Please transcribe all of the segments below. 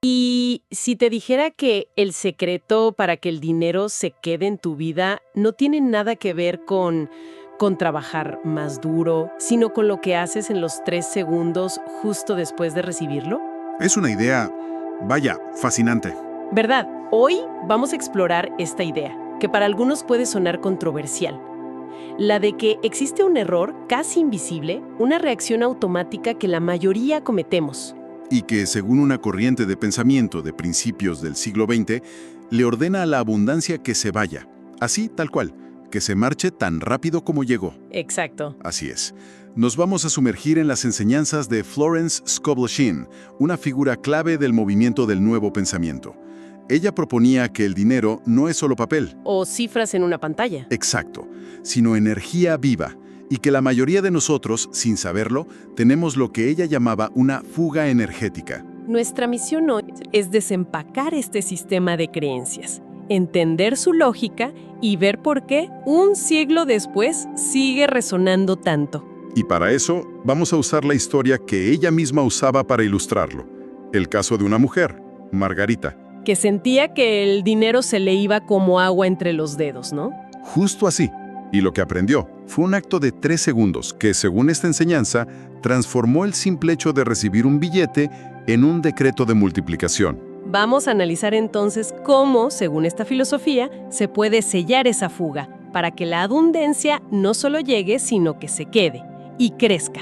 Y si te dijera que el secreto para que el dinero se quede en tu vida no tiene nada que ver con trabajar más duro, sino con lo que haces en los 3 segundos justo después de recibirlo. Es una idea, vaya, fascinante. ¿Verdad? Hoy vamos a explorar esta idea, que para algunos puede sonar controversial. La de que existe un error casi invisible, una reacción automática que la mayoría cometemos. Y que, según una corriente de pensamiento de principios del siglo XX, le ordena a la abundancia que se vaya, así tal cual, que se marche tan rápido como llegó. Exacto. Así es. Nos vamos a sumergir en las enseñanzas de Florence Scovel Shinn, una figura clave del movimiento del nuevo pensamiento. Ella proponía que el dinero no es solo papel. O cifras en una pantalla. Exacto, sino energía viva, y que la mayoría de nosotros, sin saberlo, tenemos lo que ella llamaba una fuga energética. Nuestra misión hoy es desempacar este sistema de creencias, entender su lógica y ver por qué, un siglo después, sigue resonando tanto. Y para eso, vamos a usar la historia que ella misma usaba para ilustrarlo. El caso de una mujer, Margarita. Que sentía que el dinero se le iba como agua entre los dedos, ¿no? Justo así. Y lo que aprendió fue un acto de 3 segundos que, según esta enseñanza, transformó el simple hecho de recibir un billete en un decreto de multiplicación. Vamos a analizar entonces cómo, según esta filosofía, se puede sellar esa fuga para que la abundancia no solo llegue, sino que se quede y crezca.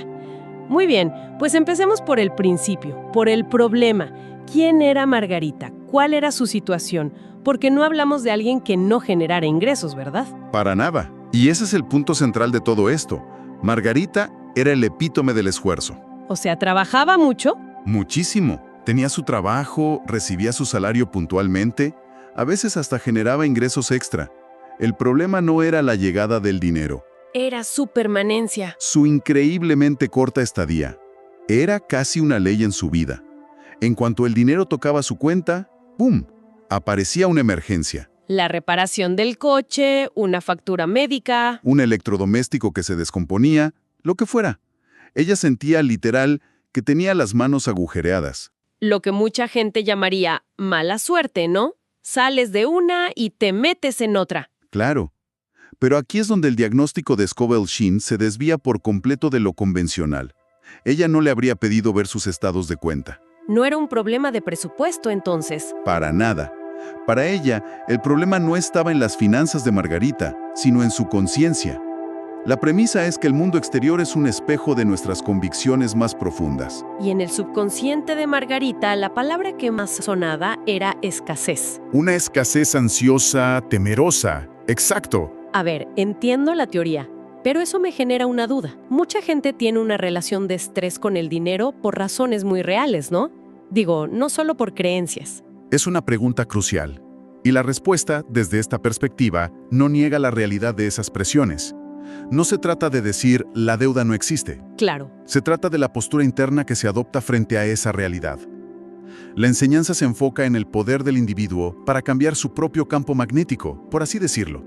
Muy bien, pues empecemos por el principio, por el problema. ¿Quién era Margarita? ¿Cuál era su situación? Porque no hablamos de alguien que no generara ingresos, ¿verdad? Para nada. Y ese es el punto central de todo esto. Margarita era el epítome del esfuerzo. O sea, ¿trabajaba mucho? Muchísimo. Tenía su trabajo, recibía su salario puntualmente, a veces hasta generaba ingresos extra. El problema no era la llegada del dinero. Era su permanencia. Su increíblemente corta estadía. Era casi una ley en su vida. En cuanto el dinero tocaba su cuenta, ¡pum!, aparecía una emergencia. La reparación del coche, una factura médica. Un electrodoméstico que se descomponía, lo que fuera. Ella sentía literal que tenía las manos agujereadas. Lo que mucha gente llamaría mala suerte, ¿no? Sales de una y te metes en otra. Claro. Pero aquí es donde el diagnóstico de Scovel Shinn se desvía por completo de lo convencional. Ella no le habría pedido ver sus estados de cuenta. No era un problema de presupuesto, entonces. Para nada. Para ella, el problema no estaba en las finanzas de Margarita, sino en su conciencia. La premisa es que el mundo exterior es un espejo de nuestras convicciones más profundas. Y en el subconsciente de Margarita, la palabra que más sonaba era escasez. Una escasez ansiosa, temerosa. Exacto. A ver, entiendo la teoría, pero eso me genera una duda. Mucha gente tiene una relación de estrés con el dinero por razones muy reales, ¿no? Digo, no solo por creencias. Es una pregunta crucial. Y la respuesta, desde esta perspectiva, no niega la realidad de esas presiones. No se trata de decir la deuda no existe. Claro. Se trata de la postura interna que se adopta frente a esa realidad. La enseñanza se enfoca en el poder del individuo para cambiar su propio campo magnético, por así decirlo.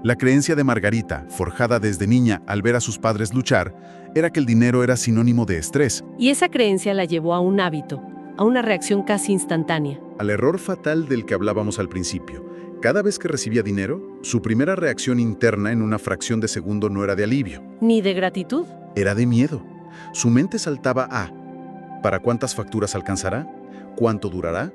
La creencia de Margarita, forjada desde niña al ver a sus padres luchar, era que el dinero era sinónimo de estrés. Y esa creencia la llevó a un hábito, a una reacción casi instantánea. Al error fatal del que hablábamos al principio. Cada vez que recibía dinero, su primera reacción interna en una fracción de segundo no era de alivio. Ni de gratitud. Era de miedo. Su mente saltaba a ¿para cuántas facturas alcanzará? ¿Cuánto durará?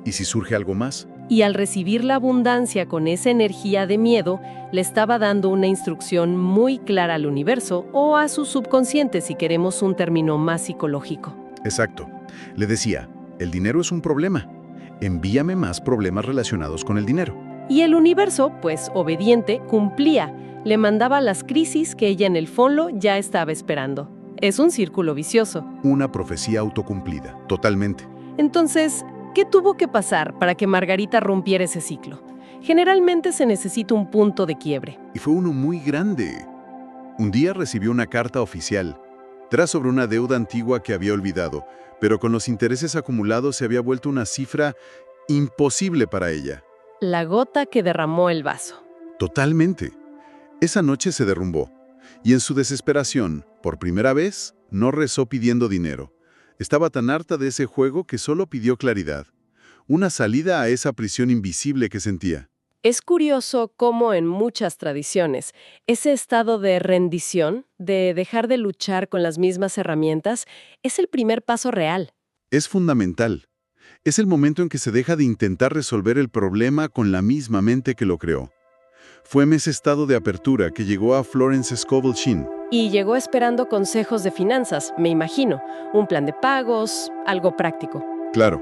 ¿Y si surge algo más? Y al recibir la abundancia con esa energía de miedo, le estaba dando una instrucción muy clara al universo o a su subconsciente, si queremos un término más psicológico. Exacto. Le decía, el dinero es un problema. Envíame más problemas relacionados con el dinero. Y el universo, pues obediente, cumplía. Le mandaba las crisis que ella en el fondo ya estaba esperando. Es un círculo vicioso. Una profecía autocumplida, totalmente. Entonces, ¿qué tuvo que pasar para que Margarita rompiera ese ciclo? Generalmente se necesita un punto de quiebre. Y fue uno muy grande. Un día recibió una carta oficial. Era sobre una deuda antigua que había olvidado, pero con los intereses acumulados se había vuelto una cifra imposible para ella. La gota que derramó el vaso. Totalmente. Esa noche se derrumbó, y en su desesperación, por primera vez, no rezó pidiendo dinero. Estaba tan harta de ese juego que solo pidió claridad. una salida a esa prisión invisible que sentía. Es curioso cómo en muchas tradiciones ese estado de rendición, de dejar de luchar con las mismas herramientas, es el primer paso real. Es fundamental. Es el momento en que se deja de intentar resolver el problema con la misma mente que lo creó. Fue en ese estado de apertura que llegó a Florence Scovel Shinn. Y llegó esperando consejos de finanzas, me imagino, un plan de pagos, algo práctico. Claro,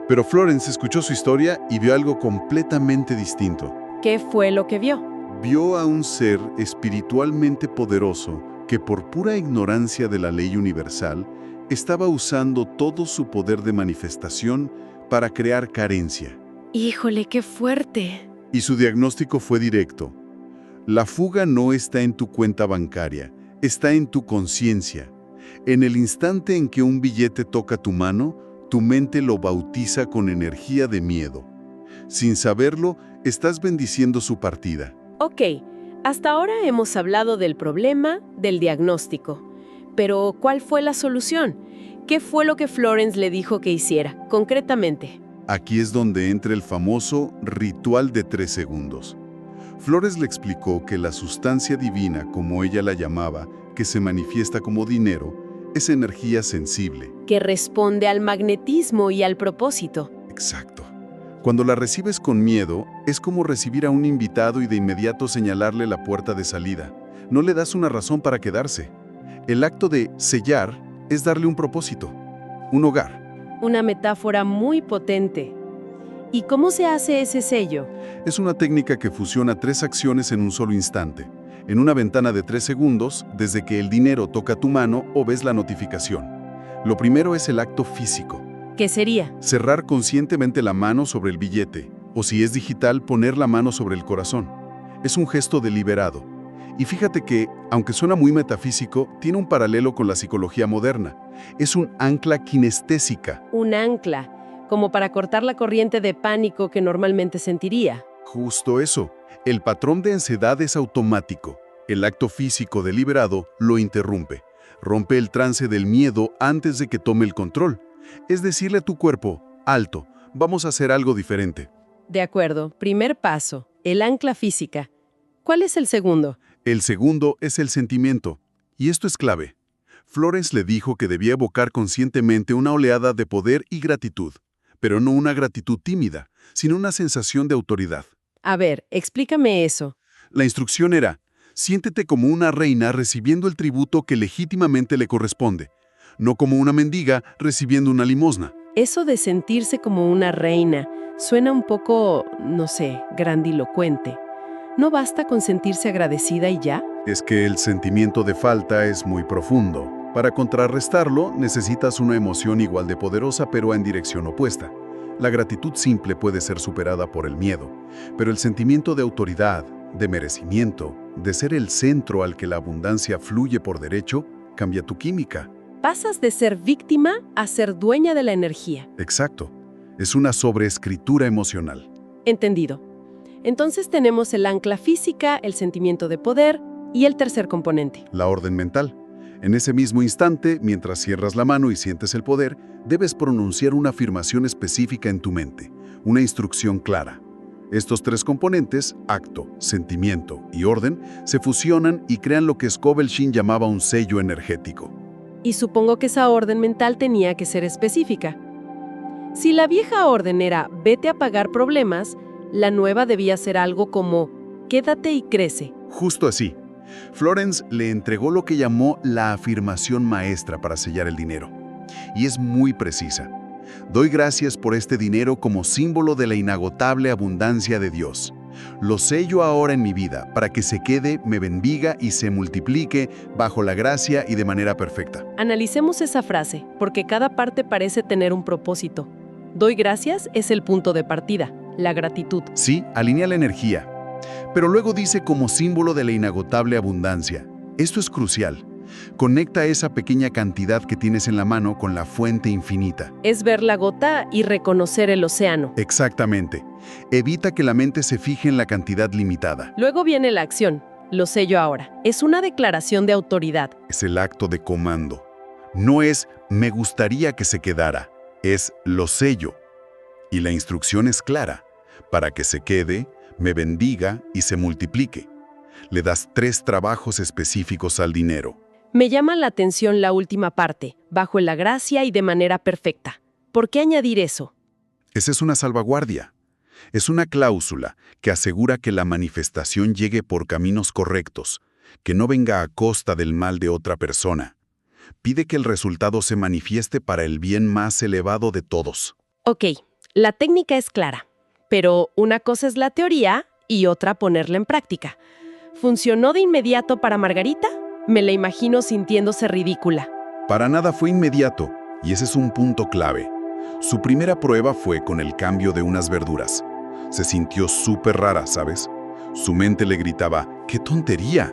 pero Florence escuchó su historia y vio algo completamente distinto. ¿Qué fue lo que vio? Vio a un ser espiritualmente poderoso que por pura ignorancia de la ley universal estaba usando todo su poder de manifestación para crear carencia. Híjole, qué fuerte. Y su diagnóstico fue directo. La fuga no está en tu cuenta bancaria, está en tu conciencia. En el instante en que un billete toca tu mano, tu mente lo bautiza con energía de miedo. Sin saberlo, estás bendiciendo su partida. Ok, hasta ahora hemos hablado del problema, del diagnóstico. Pero, ¿cuál fue la solución? ¿Qué fue lo que Florence le dijo que hiciera, concretamente? Aquí es donde entra el famoso ritual de 3 segundos. Flores le explicó que la sustancia divina, como ella la llamaba, que se manifiesta como dinero, es energía sensible. Que responde al magnetismo y al propósito. Exacto. Cuando la recibes con miedo, es como recibir a un invitado y de inmediato señalarle la puerta de salida. No le das una razón para quedarse. El acto de sellar es darle un propósito, un hogar. Una metáfora muy potente. ¿Y cómo se hace ese sello? Es una técnica que fusiona 3 acciones en un solo instante, en una ventana de 3 segundos, desde que el dinero toca tu mano o ves la notificación. Lo primero es el acto físico. ¿Qué sería? Cerrar conscientemente la mano sobre el billete, o si es digital, poner la mano sobre el corazón. Es un gesto deliberado. Y fíjate que, aunque suena muy metafísico, tiene un paralelo con la psicología moderna. Es un ancla kinestésica. Un ancla, como para cortar la corriente de pánico que normalmente sentiría. Justo eso. El patrón de ansiedad es automático. El acto físico deliberado lo interrumpe. Rompe el trance del miedo antes de que tome el control. Es decirle a tu cuerpo, alto, vamos a hacer algo diferente. De acuerdo, primer paso, el ancla física. ¿Cuál es el segundo? El segundo es el sentimiento. Y esto es clave. Florence le dijo que debía evocar conscientemente una oleada de poder y gratitud, pero no una gratitud tímida, sino una sensación de autoridad. A ver, explícame eso. La instrucción era, siéntete como una reina recibiendo el tributo que legítimamente le corresponde, no como una mendiga recibiendo una limosna. Eso de sentirse como una reina suena un poco, no sé, grandilocuente. ¿No basta con sentirse agradecida y ya? Es que el sentimiento de falta es muy profundo. Para contrarrestarlo, necesitas una emoción igual de poderosa, pero en dirección opuesta. La gratitud simple puede ser superada por el miedo, pero el sentimiento de autoridad, de merecimiento, de ser el centro al que la abundancia fluye por derecho, cambia tu química. Pasas de ser víctima a ser dueña de la energía. Exacto. Es una sobreescritura emocional. Entendido. Entonces tenemos el ancla física, el sentimiento de poder y el tercer componente. La orden mental. En ese mismo instante, mientras cierras la mano y sientes el poder, debes pronunciar una afirmación específica en tu mente, una instrucción clara. Estos 3 componentes, acto, sentimiento y orden, se fusionan y crean lo que Scovel Shinn llamaba un sello energético. Y supongo que esa orden mental tenía que ser específica. Si la vieja orden era vete a pagar problemas, la nueva debía ser algo como quédate y crece. Justo así. Florence le entregó lo que llamó la afirmación maestra para sellar el dinero. Y es muy precisa. Doy gracias por este dinero como símbolo de la inagotable abundancia de Dios. Lo sello ahora en mi vida para que se quede, me bendiga y se multiplique bajo la gracia y de manera perfecta. Analicemos esa frase, porque cada parte parece tener un propósito. Doy gracias es el punto de partida, la gratitud. Sí, alinea la energía. Pero luego dice como símbolo de la inagotable abundancia. Esto es crucial. Conecta esa pequeña cantidad que tienes en la mano con la fuente infinita. Es ver la gota y reconocer el océano. Exactamente. Evita que la mente se fije en la cantidad limitada. Luego viene la acción. Lo sello ahora. Es una declaración de autoridad. Es el acto de comando. No es me gustaría que se quedara. Es lo sello. Y la instrucción es clara: para que se quede, me bendiga y se multiplique. Le das 3 trabajos específicos al dinero. Me llama la atención la última parte, bajo la gracia y de manera perfecta. ¿Por qué añadir eso? Esa es una salvaguardia. Es una cláusula que asegura que la manifestación llegue por caminos correctos, que no venga a costa del mal de otra persona. Pide que el resultado se manifieste para el bien más elevado de todos. Ok, la técnica es clara, pero una cosa es la teoría y otra ponerla en práctica. ¿Funcionó de inmediato para Margarita? Me la imagino sintiéndose ridícula. Para nada fue inmediato, y ese es un punto clave. Su primera prueba fue con el cambio de unas verduras. Se sintió súper rara, ¿sabes? Su mente le gritaba, ¡qué tontería!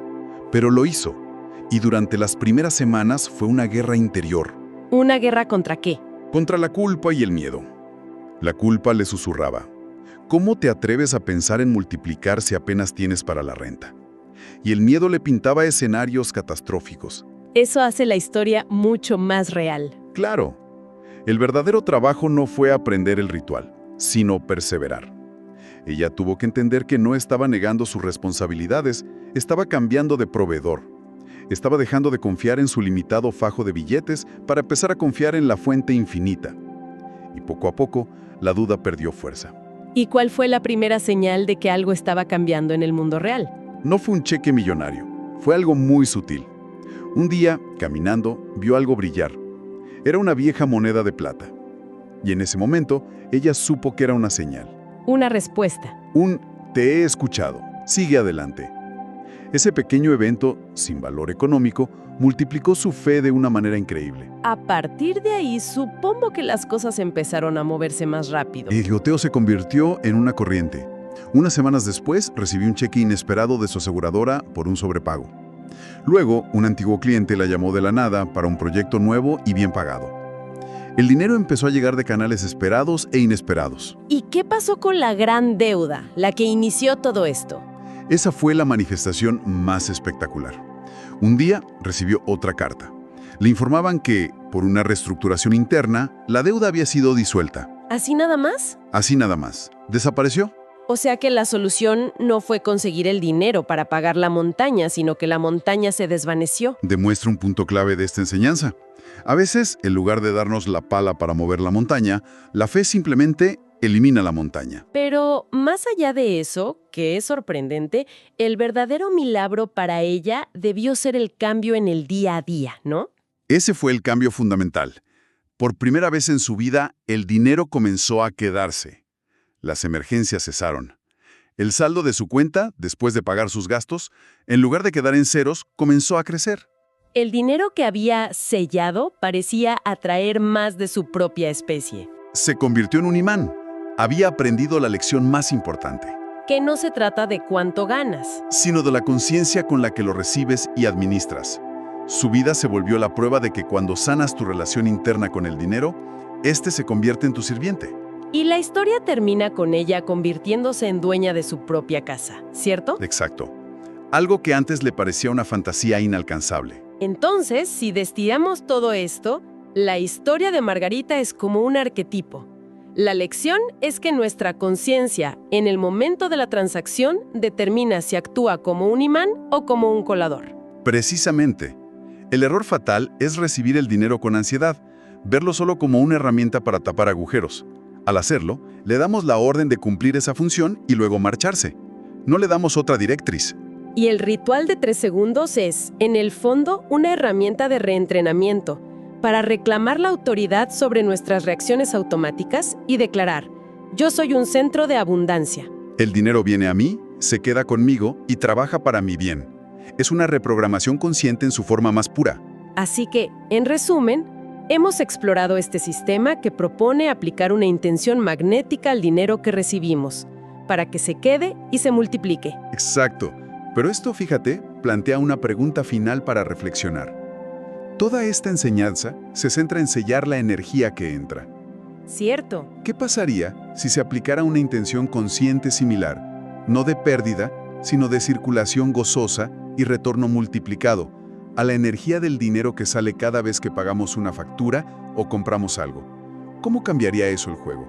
Pero lo hizo. Y durante las primeras semanas fue una guerra interior. ¿Una guerra contra qué? Contra la culpa y el miedo. La culpa le susurraba: ¿cómo te atreves a pensar en multiplicar si apenas tienes para la renta? Y el miedo le pintaba escenarios catastróficos. Eso hace la historia mucho más real. Claro, el verdadero trabajo no fue aprender el ritual, sino perseverar. Ella tuvo que entender que no estaba negando sus responsabilidades, estaba cambiando de proveedor. Estaba dejando de confiar en su limitado fajo de billetes para empezar a confiar en la fuente infinita. Y poco a poco, la duda perdió fuerza. ¿Y cuál fue la primera señal de que algo estaba cambiando en el mundo real? No fue un cheque millonario, fue algo muy sutil. Un día, caminando, vio algo brillar. Era una vieja moneda de plata. Y en ese momento, ella supo que era una señal. Una respuesta. Un «te he escuchado, sigue adelante». Ese pequeño evento, sin valor económico, multiplicó su fe de una manera increíble. A partir de ahí, supongo que las cosas empezaron a moverse más rápido. El goteo se convirtió en una corriente. Unas semanas después, recibió un cheque inesperado de su aseguradora por un sobrepago. Luego, un antiguo cliente la llamó de la nada para un proyecto nuevo y bien pagado. El dinero empezó a llegar de canales esperados e inesperados. ¿Y qué pasó con la gran deuda, la que inició todo esto? Esa fue la manifestación más espectacular. Un día recibió otra carta. Le informaban que, por una reestructuración interna, la deuda había sido disuelta. ¿Así nada más? Así nada más. Desapareció. O sea que la solución no fue conseguir el dinero para pagar la montaña, sino que la montaña se desvaneció. Demuestra un punto clave de esta enseñanza. A veces, en lugar de darnos la pala para mover la montaña, la fe simplemente elimina la montaña. Pero más allá de eso, que es sorprendente, el verdadero milagro para ella debió ser el cambio en el día a día, ¿no? Ese fue el cambio fundamental. Por primera vez en su vida, el dinero comenzó a quedarse. Las emergencias cesaron. El saldo de su cuenta, después de pagar sus gastos, en lugar de quedar en ceros, comenzó a crecer. El dinero que había sellado parecía atraer más de su propia especie. Se convirtió en un imán. Había aprendido la lección más importante. Que no se trata de cuánto ganas, sino de la conciencia con la que lo recibes y administras. Su vida se volvió la prueba de que cuando sanas tu relación interna con el dinero, este se convierte en tu sirviente. Y la historia termina con ella convirtiéndose en dueña de su propia casa, ¿cierto? Exacto. Algo que antes le parecía una fantasía inalcanzable. Entonces, si destilamos todo esto, la historia de Margarita es como un arquetipo. La lección es que nuestra conciencia, en el momento de la transacción, determina si actúa como un imán o como un colador. Precisamente. El error fatal es recibir el dinero con ansiedad, verlo solo como una herramienta para tapar agujeros. Al hacerlo, le damos la orden de cumplir esa función y luego marcharse. No le damos otra directriz. Y el ritual de 3 segundos es, en el fondo, una herramienta de reentrenamiento para reclamar la autoridad sobre nuestras reacciones automáticas y declarar: yo soy un centro de abundancia. El dinero viene a mí, se queda conmigo y trabaja para mi bien. Es una reprogramación consciente en su forma más pura. Así que, en resumen, hemos explorado este sistema que propone aplicar una intención magnética al dinero que recibimos, para que se quede y se multiplique. Exacto. Pero esto, fíjate, plantea una pregunta final para reflexionar. Toda esta enseñanza se centra en sellar la energía que entra. Cierto. ¿Qué pasaría si se aplicara una intención consciente similar, no de pérdida, sino de circulación gozosa y retorno multiplicado, a la energía del dinero que sale cada vez que pagamos una factura o compramos algo? ¿Cómo cambiaría eso el juego?